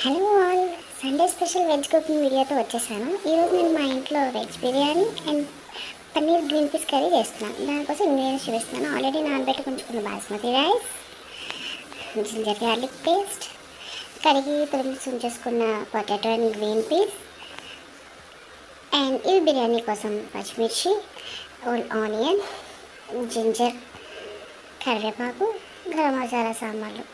Hello all, Sunday special veg cooking వీడియోతో వచ్చేసాను. ఈరోజు నేను మా ఇంట్లో veg biryani and paneer green peas curry చేస్తున్నాను. దానికోసం ఇంగ్రీడియంట్స్ చూపిస్తున్నాను. ఆల్రెడీ నానబెట్టి ఉంచుకున్న basmati rice, ginger garlic paste, కడిగి తురిమి ఉంచేసుకున్న potato and green peas, and ఇది బిర్యానీ కోసం పచ్చిమిర్చి, ఆనియన్, జింజర్, కరివేపాకు, గరం మసాలా సాంబార్లు.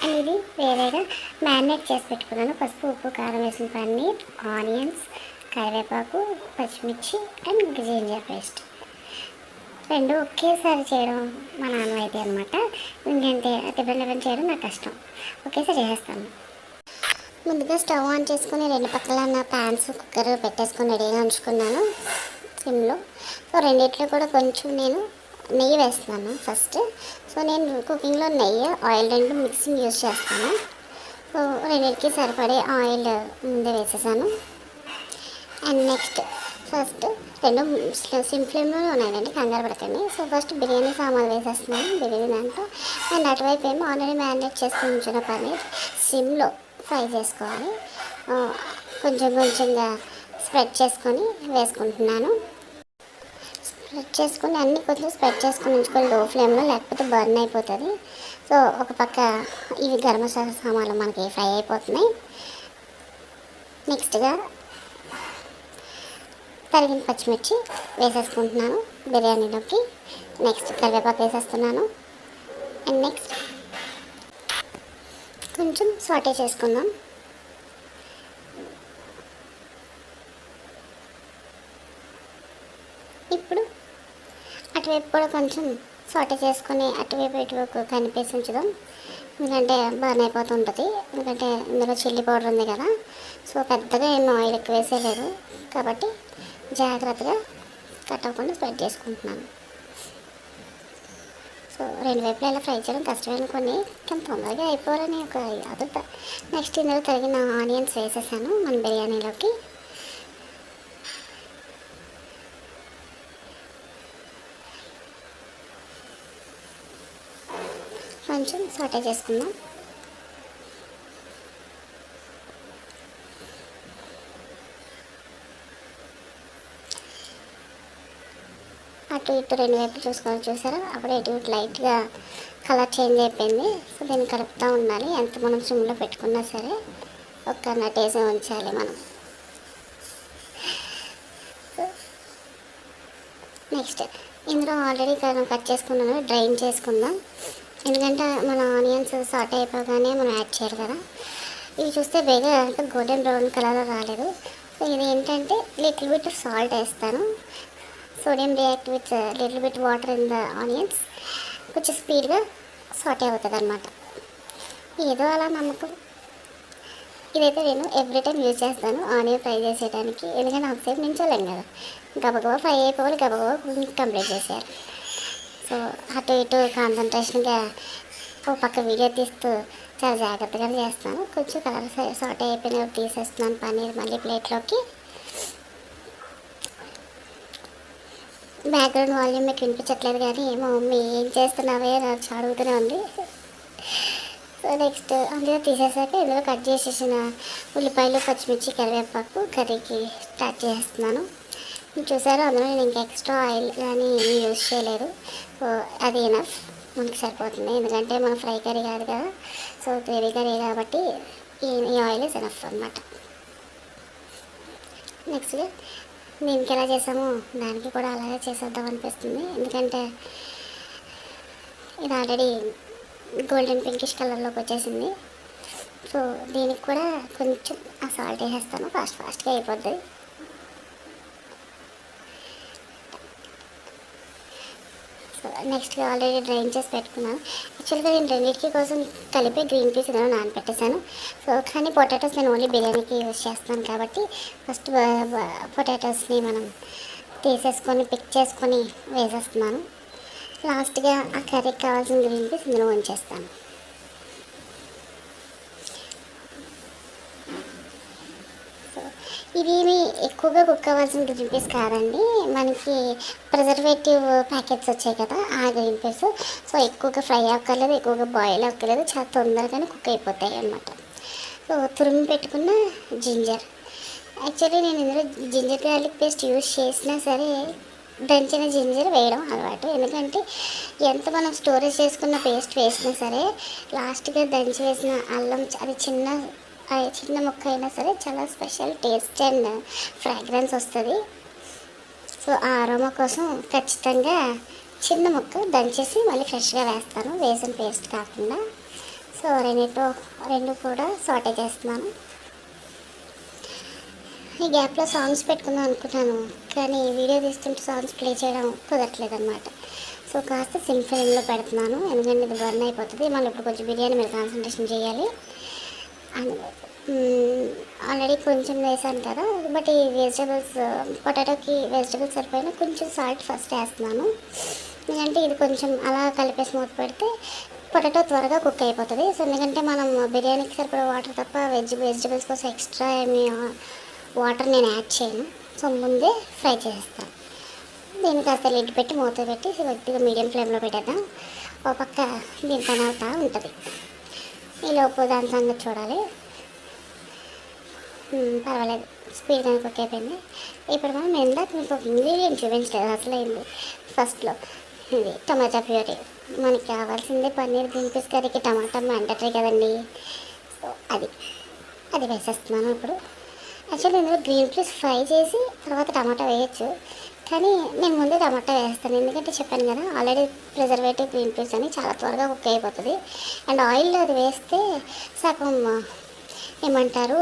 అండ్ ఇది వేరేగా మ్యారినేట్ చేసి పెట్టుకున్నాను. పసుపు, ఉప్పు, కారం వేసిన పన్నీర్, ఆనియన్స్, కరివేపాకు, పచ్చిమిర్చి అండ్ జింజర్ పేస్ట్. రెండు ఒకేసారి చేయడం మా నాన్న అయితే అనమాట. ఎందుకంటే డిఫరెంట్ చేయడం నాకు కష్టం. ఒకేసారి చేసేస్తాను. ముందుగా స్టవ్ ఆన్ చేసుకుని రెండు పక్కల నా ప్యాన్స్, కుక్కర్ పెట్టేసుకొని రెడీగా ఉంచుకున్నాను సిమ్లో. సో రెండిట్లో కూడా కొంచెం నేను నెయ్యి వేస్తున్నాను ఫస్ట్. సో నేను కుకింగ్లో నెయ్యి, ఆయిల్ రెండు మిక్సింగ్ యూజ్ చేస్తాను. సో రెండింటికి సరిపడే ఆయిల్ ముందే వేసేసాను. అండ్ నెక్స్ట్ ఫస్ట్ రెండు సిమ్ ఫ్లేమ్లో ఉన్నాయండి, కంగారు పడకండి. సో ఫస్ట్ బిర్యానీ సామాన్లు వేసేస్తున్నాను బిర్యానీ దాంట్లో. అండ్ అటువైపు ఏమో ఆల్రెడీ మ్యారినేట్ చేసుకుని ఉంచిన పన్నీర్ సిమ్లో ఫ్రై చేసుకోవాలి. కొంచెం కొంచెంగా స్ప్రెడ్ చేసుకొని వేసుకుంటున్నాను. స్ప్రెడ్ చేసుకుని అన్నీ కొంచెం స్ప్రెడ్ చేసుకుని ఉంచుకొని లో ఫ్లేమ్లో, లేకపోతే బర్న్ అయిపోతుంది. సో ఒక పక్క ఇవి గరం మసాలా సామాన్లు మనకి ఫ్రై అయిపోతున్నాయి. నెక్స్ట్గా తరిగిన పచ్చిమిర్చి వేసేసుకుంటున్నాను బిర్యానీలోకి. నెక్స్ట్ కరివేపాకు వేసేస్తున్నాను. అండ్ నెక్స్ట్ కొంచెం సాటే చేసుకుందాం. ఇప్పుడు అటువైపు కూడా కొంచెం సాటే చేసుకొని అటువైపు ఇటువైపు కనిపేసి ఉంచుదాం. ఎందుకంటే బర్న్ అయిపోతుంటుంది. ఎందుకంటే ఇందులో చిల్లీ పౌడర్ ఉంది కదా. సో పెద్దగా ఏం ఆయిల్ ఎక్కువ వేసేయలేదు కాబట్టి జాగ్రత్తగా కట్ అవ్వకుండా స్ప్రెడ్ చేసుకుంటున్నాను. సో రెండు వైపులా ఇలా ఫ్రై చేయడం కష్టమైన కొన్ని, కానీ తొందరగా అయిపోవాలని ఒక అదుట. నెక్స్ట్ ఇందులో తరిగిన ఆనియన్స్ వేసేసాను మన బిర్యానీలోకి. కొంచెం సాటే చేసుకుందాం. అటు ఇటు రెండు వైపులు చూసారా, అప్పుడే ఇటు ఇటు లైట్గా కలర్ చేంజ్ అయిపోయింది. సో దీన్ని కలుపుతూ ఉండాలి. ఎంత మనం సిమ్లో పెట్టుకున్నా సరే ఒక్క నటేసి ఉంచాలి మనం. నెక్స్ట్ ఇందులో ఆల్రెడీ కట్ చేసుకున్నాను, డ్రైన్ చేసుకుందాం. ఎందుకంటే మన ఆనియన్స్ సాట్ అయిపోగానే మనం యాడ్ చేయాలి కదా. ఇవి చూస్తే బేగా గోల్డెన్ బ్రౌన్ కలర్లో రాలేదు. సో ఇది ఏంటంటే లిటిల్ బిట్ సాల్ట్ వేస్తాను. Sodium react with little bit water in the onions. కొంచెం స్పీడ్గా సాట్ అవుతుంది అనమాట. ఏదో అలా నమ్మకం. ఇదైతే నేను ఎవ్రీ టైం యూజ్ చేస్తాను ఆనియన్ ఫ్రై చేసేయడానికి. ఎందుకంటే అంతసేపు నించోలేం కదా, గబగబా ఫ్రై అయిపోవాలి, గబగబా కంప్లీట్ చేసేయాలి. సో అటు ఇటు కాన్సన్ట్రేషన్గా ఓ పక్క వీడియో తీస్తూ చాలా జాగ్రత్తగా చేస్తాను. కొంచెం కలర్ సాట్ అయిపోయిన తీసేస్తున్నాను పన్నీర్ మళ్ళీ ప్లేట్లోకి. బ్యాక్గ్రౌండ్ వాల్యూమ్ మీకు వినిపించట్లేదు కానీ మా మమ్మీ ఏం చేస్తున్నావే నాకు అడుగుతూనే ఉంది. సో నెక్స్ట్ అందులో తీసేసాక ఇందులో కట్ చేసేసిన ఉల్లిపాయలు, పచ్చిమిర్చి, కరివేపాకు కర్రీకి స్టార్ట్ చేస్తున్నాను. చూసారు, అందులో నేను ఇంకా ఎక్స్ట్రా ఆయిల్ కానీ ఏమీ యూజ్ చేయలేదు. సో అది ఎనఫ్, మనకి సరిపోతుంది. ఎందుకంటే మన ఫ్రై కర్రీ కాదు కదా, సో గ్రేవీ కర్రీ కాబట్టి ఈ ఆయిల్ ఇస్ ఎనఫ్ అనమాట. నెక్స్ట్గా దీనికి ఎలా చేసామో దానికి కూడా అలాగే చేసేద్దాం అనిపిస్తుంది. ఎందుకంటే ఇది ఆల్రెడీ గోల్డెన్ పింకిష్ కలర్లోకి వచ్చేసింది. సో దీనికి కూడా కొంచెం ఆ సాల్ట్ వేసేస్తాను, ఫాస్ట్గా అయిపోద్ది. సో నెక్స్ట్గా ఆల్రెడీ డ్రైన్ చేసి పెట్టుకున్నాను. యాక్చువల్గా నేను రెండింటికి కోసం కలిపి గ్రీన్ పీస్ ఏదైనా నానబెట్టేశాను. సో కానీ పొటాటోస్ నేను ఓన్లీ బిర్యానీకి యూజ్ చేస్తాను కాబట్టి ఫస్ట్ పొటాటోస్ని మనం తీసేసుకొని పిక్ చేసుకొని వేసేస్తున్నాను. లాస్ట్గా ఆ కర్రీకి కావాల్సిన గ్రీన్ పీస్ ఇందులో ఉంచేస్తాను. ఇవి ఎక్కువగా కుక్ అవ్వాల్సిన గ్రీన్ పీస్ కాదండి, మనకి ప్రిజర్వేటివ్ ప్యాకెట్స్ వచ్చాయి కదా ఆ గ్రీన్ పీస్. సో ఎక్కువగా ఫ్రై అవ్వక్కర్లేదు, ఎక్కువగా బాయిల్ అవ్వక్కర్లేదు, చాలా తొందరగానే కుక్ అయిపోతాయి అన్నమాట. సో తురిమి పెట్టుకున్న జింజర్. యాక్చువల్లీ నేను ఇందులో జింజర్ గార్లిక్ పేస్ట్ యూజ్ చేసినా సరే దంచిన జింజర్ వేయడం అలవాటు. ఎందుకంటే ఎంత మనం స్టోరేజ్ చేసుకున్న పేస్ట్ వేసినా సరే లాస్ట్గా దంచి వేసిన అల్లం అది చిన్న ముక్క అయినా సరే చాలా స్పెషల్ టేస్ట్ అండ్ ఫ్రాగ్రెన్స్ వస్తుంది. సో ఆ అరోమా కోసం ఖచ్చితంగా చిన్న ముక్క దంచేసి మళ్ళీ ఫ్రెష్గా వేస్తాను, వేసిన పేస్ట్ కాకుండా. సో రెండు కూడా సాటే చేస్తున్నాను. ఈ గ్యాప్లో సాంగ్స్ పెట్టుకుందాం అనుకుంటాను, కానీ వీడియో తీస్తుంటే సాంగ్స్ ప్లే చేయడం కుదరట్లేదు అనమాట. సో కాస్త సిమ్ ఫ్లేమ్లో పెడుతున్నాను, ఎందుకంటే ఇది బర్న్ అయిపోతుంది. మళ్ళీ ఇప్పుడు కొంచెం బిర్యానీ మీద కాన్సన్ట్రేషన్ చేయాలి. ఆల్రెడీ కొంచెం వేసాను కదా, బట్ ఈ పొటాటోకి వెజిటబుల్స్ సరిపోయినా కొంచెం సాల్ట్ ఫస్ట్ వేస్తున్నాను. ఎందుకంటే ఇది కొంచెం అలా కలిపేసి మూత పెడితే పొటాటో త్వరగా కుక్ అయిపోతుంది. సో ఎందుకంటే మనం బిర్యానీకి సరిపడే వాటర్ తప్ప వెజిటబుల్స్ కోసం ఎక్స్ట్రా ఏమి వాటర్ నేను యాడ్ చేయను. సో ముందే ఫ్రై చేస్తాను. దీన్ని కాస్త లిడ్ పెట్టి మూత పెట్టి కొద్దిగా మీడియం ఫ్లేమ్లో పెట్టేద్దాం. ఒక పక్క దీని పని అవుతూ ఉంటుంది. ఈలోపు దాని సంగతి చూడాలి. పర్వాలేదు, స్పీడ్గా కుక్ అయిపోయింది. ఇప్పుడు మనం ఇందాక మీకు ఒక ఇంగ్రీడియంట్ చూపించలేదు అసలు అయింది ఫస్ట్లో. ఇది టమాటా ప్యూరీ. మనకి కావాల్సిందే పన్నీర్ గ్రీన్ పీస్ కర్రీకి టమాటా మ్యాండటరీ కదండి. సో అది వేసేస్తున్నాను ఇప్పుడు. యాక్చువల్లీ ఇందులో గ్రీన్ పీస్ ఫ్రై చేసి తర్వాత టమాటా వేయచ్చు, కానీ నేను ముందే టమాటా వేస్తాను. ఎందుకంటే చెప్పాను కదా ఆల్రెడీ ప్రిజర్వేటివ్ గ్రీన్ పీస్ అని చాలా త్వరగా కుక్ అయిపోతుంది. అండ్ ఆయిల్లో అది వేస్తే సగం ఏమంటారు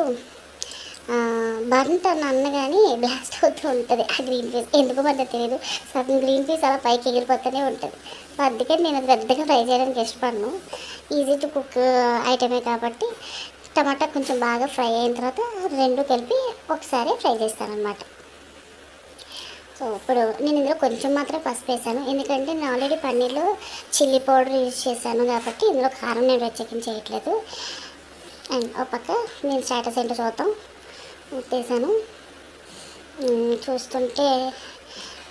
బర్న్ట్ అన్న కానీ బ్లాస్ట్ అవుతూ ఉంటుంది ఆ గ్రీన్ పీస్. ఎందుకు మధ్య తెలియదు, సగం గ్రీన్ పీస్ అలా పైకి ఎగిరిపోతూనే ఉంటుంది. సో అందుకని నేను అది పెద్దగా ఫ్రై చేయడానికి ఇష్టపడను. ఈజీ టు కుక్ ఐటమే కాబట్టి టమాటా కొంచెం బాగా ఫ్రై అయిన తర్వాత రెండు కలిపి ఒకసారి ఫ్రై చేస్తానమాట. సో ఇప్పుడు నేను ఇందులో కొంచెం మాత్రం పసుపు వేసాను, ఎందుకంటే నేను ఆల్రెడీ పన్నీర్లో చిల్లీ పౌడర్ యూజ్ చేశాను కాబట్టి ఇందులో కారం నేను ప్రత్యేకించి చేయట్లేదు. అండ్ ఒక పక్క నేను స్టాటస్ ఏంటో చూద్దాం. ఉట్టేసాను. చూస్తుంటే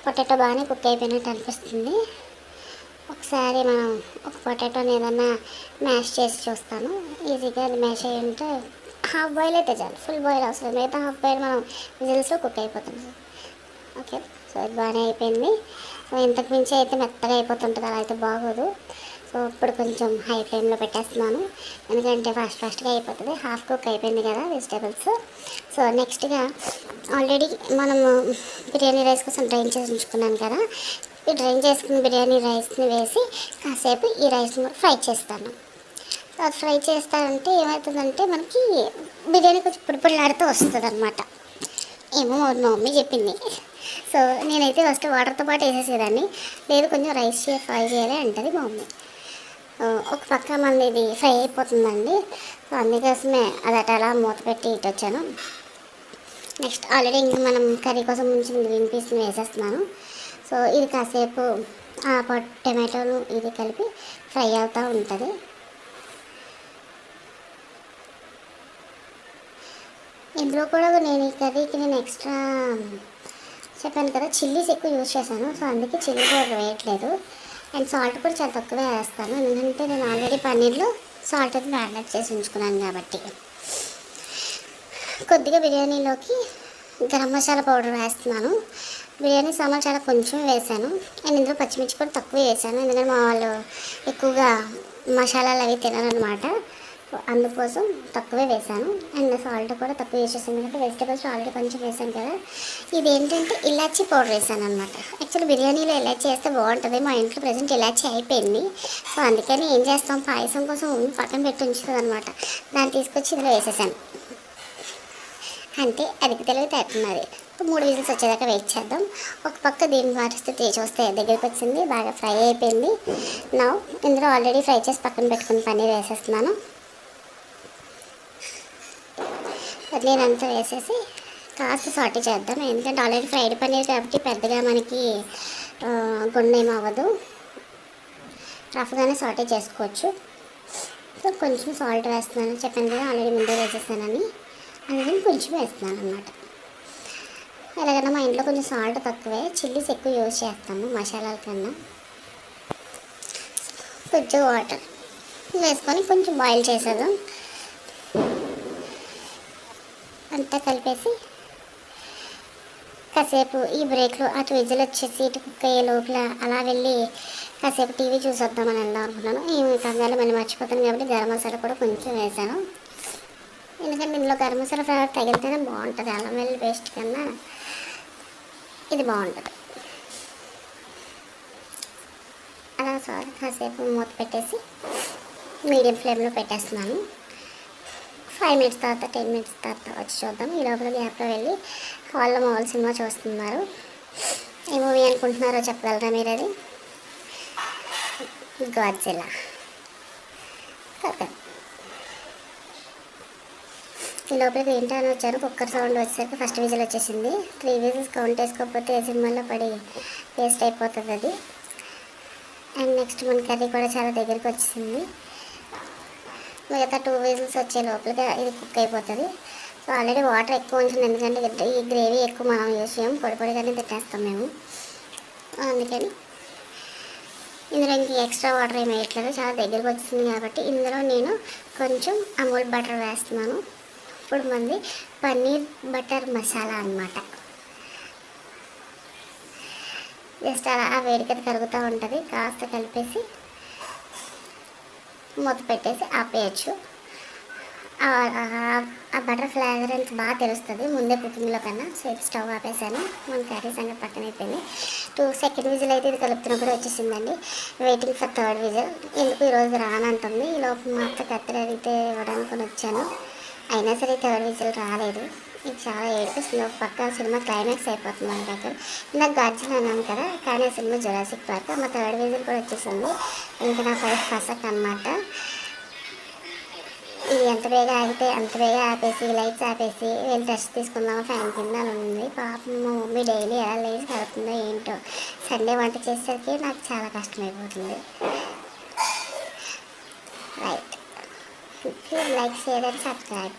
పొటాటో బాగానే కుక్ అయిపోయినట్టు అనిపిస్తుంది. ఒకసారి మనం ఒక పొటాటోని ఏదన్నా మ్యాష్ చేసి చూస్తాను. ఈజీగా అది మ్యాష్ అయ్యి ఉంటే హాఫ్ బాయిల్ అయితే చాలు, ఫుల్ బాయిల్ అవసరం. మిగతా హాఫ్ బాయిల్ మనం విజిల్స్లో కుక్ అయిపోతుంది. ఓకే, సో ఇది బాగానే అయిపోయింది. సో ఇంతకు మించి అయితే మెత్తగా అయిపోతుంటుంది, అలా అయితే బాగోదు. సో ఇప్పుడు కొంచెం హై ఫ్లేమ్లో పెట్టేస్తున్నాను, ఎందుకంటే ఫాస్ట్గా అయిపోతుంది. హాఫ్ కుక్ అయిపోయింది కదా వెజిటేబుల్స్. సో నెక్స్ట్గా ఆల్రెడీ మనము బిర్యానీ రైస్ కోసం డ్రైన్ చేసి ఉంచుకున్నాను కదా, ఈ డ్రైన్ చేసుకున్న బిర్యానీ రైస్ని వేసి కాసేపు ఈ రైస్ని ఫ్రై చేస్తాను. అది ఫ్రై చేస్తానంటే ఏమవుతుందంటే మనకి బిర్యానీ కొంచెం పొడిపొడిలాడుతూ వస్తుంది అనమాట. ఏమో మా మమ్మీ చెప్పింది. సో నేనైతే ఫస్ట్ వాటర్తో పాటు వేసేసేదాన్ని, లేదు కొంచెం రైస్ ఫ్రై చేయాలి అంటది మా మమ్మీ. ఒక పక్క మళ్ళీ ఇది ఫ్రై అయిపోతుందండి. సో అందుకోసమే అది అలా మూత పెట్టి ఇటు వచ్చాను. నెక్స్ట్ ఆల్రెడీ ఇంకా మనం కర్రీ కోసం ఉంచిన గ్రీన్ పీస్ని వేసేస్తున్నాను. సో ఇది కాసేపు టమాటోను ఇది కలిపి ఫ్రై అవుతూ ఉంటుంది. ఇందులో కూడా నేను ఈ కర్రీకి ఎక్స్ట్రా చెప్పాను కదా చిల్లీస్ ఎక్కువ యూజ్ చేశాను. సో అందుకే చిల్లీ పౌడర్ వేయట్లేదు. అండ్ సాల్ట్ కూడా చాలా తక్కువే వేస్తాను, ఎందుకంటే నేను ఆల్రెడీ పన్నీర్లో సాల్ట్ అది మ్యారినేట్ చేసి ఉంచుకున్నాను కాబట్టి. కొద్దిగా బిర్యానీలోకి గరం మసాలా పౌడర్ వేస్తున్నాను. బిర్యానీ సామాన్ చాలా కొంచెం వేసాను. అండ్ ఇందులో పచ్చిమిర్చి కూడా తక్కువ వేసాను, ఎందుకంటే మా వాళ్ళు ఎక్కువగా మసాలాలు అవి తినరనమాట. అందుకోసం తక్కువే వేసాను. అండ్ సాల్ట్ కూడా తక్కువ వేసేసాను, ఎందుకంటే వెజిటేబుల్స్ ఆల్రెడీ కొంచెం వేసాను కదా. ఇది ఏంటంటే ఇలాచీ పౌడర్ వేసాను అనమాట. యాక్చువల్లీ బిర్యానీలో ఇలాచీ వేస్తే బాగుంటుంది. మా ఇంట్లో ప్రజెంట్ ఇలాచీ అయిపోయింది. సో అందుకని ఏం చేస్తాం, పాయసం కోసం పక్కన పెట్టి ఉంచుతుంది అనమాట. దాన్ని తీసుకొచ్చి ఇందులో వేసేసాను. అంటే అది తెలివితేటన్నది. 3 విజిల్స్ వచ్చేదాకా వెయిట్ చేద్దాం. ఒక పక్క దీని పరిస్థితి చూస్తే దగ్గరికి వచ్చింది, బాగా ఫ్రై అయిపోయింది. నా ఇందులో ఆల్రెడీ ఫ్రై చేసి పక్కన పెట్టుకుని పన్నీర్ వేసేస్తున్నాను. పన్నీర్ వేసేసి కాస్త సాటే చేద్దాం, ఎందుకంటే ఆల్రెడీ ఫ్రైడ్ పన్నీర్ కాబట్టి పెద్దగా మనకి గుండెం అవ్వదు, రఫ్గానే సాటే చేసుకోవచ్చు. సో కొంచెం సాల్ట్ వేస్తున్నాను, చెప్పాను కదా ఆల్రెడీ ముందే వేసేస్తానని, అందుకని కొంచెం వేస్తున్నాను అనమాట. ఎలాగైనా మా ఇంట్లో కొంచెం సాల్ట్ తక్కువే, చిల్లీస్ ఎక్కువ యూజ్ చేస్తాము మసాలాల కన్నా. కొంచెం వాటర్ వేసుకొని కొంచెం బాయిల్ చేసేద్దాం. అంతా కలిపేసి కాసేపు ఈ బ్రేక్లో అటు విజిల్ వచ్చేసి ఇటు కుక్ అయ్యే లోపల అలా వెళ్ళి కాసేపు టీవీ చూసొద్దామని వెళ్దాం అనుకున్నాను. ఈ కంగారు మళ్ళీ మర్చిపోతాను కాబట్టి గరం మసాలా కూడా కొంచెం వేసాను. ఎందుకంటే ఇందులో గరం మసాలా ఫ్లేవర్ తగిలితేనే బాగుంటుంది, అల్లం వెల్లుల్లి పేస్ట్ కన్నా ఇది బాగుంటుంది. అలా కాసేపు మూత పెట్టేసి మీడియం ఫ్లేమ్లో పెట్టేస్తున్నాను. 5 minutes తర్వాత 10 minutes తర్వాత వచ్చి చూద్దాం. ఈ లోపల గ్యాప్లో వెళ్ళి హాల్లో మామూలు సినిమా చూస్తున్నారు. ఏ మూవీ అనుకుంటున్నారో చెప్పగలరా మీరు? అది గాడ్జిల్లా. ఈ లోపలికి ఏంటో అని వచ్చారు. కుక్కర్ సౌండ్ వచ్చేసరికి ఫస్ట్ విజిల్ వచ్చేసింది. 3 విజిల్స్ కౌంట్ వేసుకోకపోతే ఏ సినిమాలో పడి వేస్ట్ అయిపోతుంది అది. అండ్ నెక్స్ట్ మన కర్రీ కూడా చాలా దగ్గరికి వచ్చేసింది. మిగతా 2 విజిల్స్ వచ్చే లోపలికి ఇది కుక్ అయిపోతుంది. సో ఆల్రెడీ వాటర్ ఎక్కువ ఉంచింది, ఎందుకంటే ఈ గ్రేవీ ఎక్కువ మనం యూజ్ చేయం, పొడి పొడిగానే తిట్టేస్తాం మేము. అందుకని ఇందులో ఇంక ఎక్స్ట్రా వాటర్ ఏమి వేయట్లేదు, చాలా దగ్గరికి వచ్చింది కాబట్టి ఇందులో నేను కొంచెం అమూల్ బటర్ వేస్తున్నాను. ఇప్పుడు మంది పన్నీర్ బటర్ మసాలా అన్నమాట. జస్ట్ అలా ఆ వేడికది కరుగుతూ ఉంటుంది, కాస్త కలిపేసి మూత పెట్టేసి ఆపేయచ్చు. ఆ బటర్ ఫ్లేవరెన్స్ బాగా తెలుస్తుంది ముందే కుకింగ్లో కన్నా. సో ఇది స్టవ్ ఆపేసాను. మన కర్రీ సంగతి పక్కన అయిపోయింది. 2 విజిల్ అయితే ఇది కలుపుతున్నప్పుడు వచ్చేసిందండి. Waiting for 3rd whistle. ఎందుకు ఈరోజు రానంటుంది. ఈ లోపల మా అత్త కత్తిరి అడిగితే ఇవ్వడానికి వచ్చాను, అయినా సరే 3rd విజిల్ రాలేదు. ఇది చాలా ఏడిపిస్తుంది. పక్క సినిమా క్లైమాక్స్ అయిపోతుంది మన దగ్గర. ఇందాక గాడ్జిల్లా అన్నాను కదా, కానీ ఆ సినిమా జురాసిక్ పార్క్. మా 3rd విజిల్ కూడా వచ్చేసింది. ఇంకా నా ఫసక్ అన్నమాట. ఇది ఎంత బేగా ఆగితే అంత బేగా ఆపేసి లైట్స్ ఆపేసి వెళ్ళి రెస్ట్ తీసుకుందామా ఫ్యాన్ కింద ఉంది. పాపం మా మమ్మీ డైలీ ఎలా లేచి కడుతుందో ఏంటో. సండే వంట చేసేసరికి నాకు చాలా కష్టమైపోతుంది. Right, like, share and subscribe.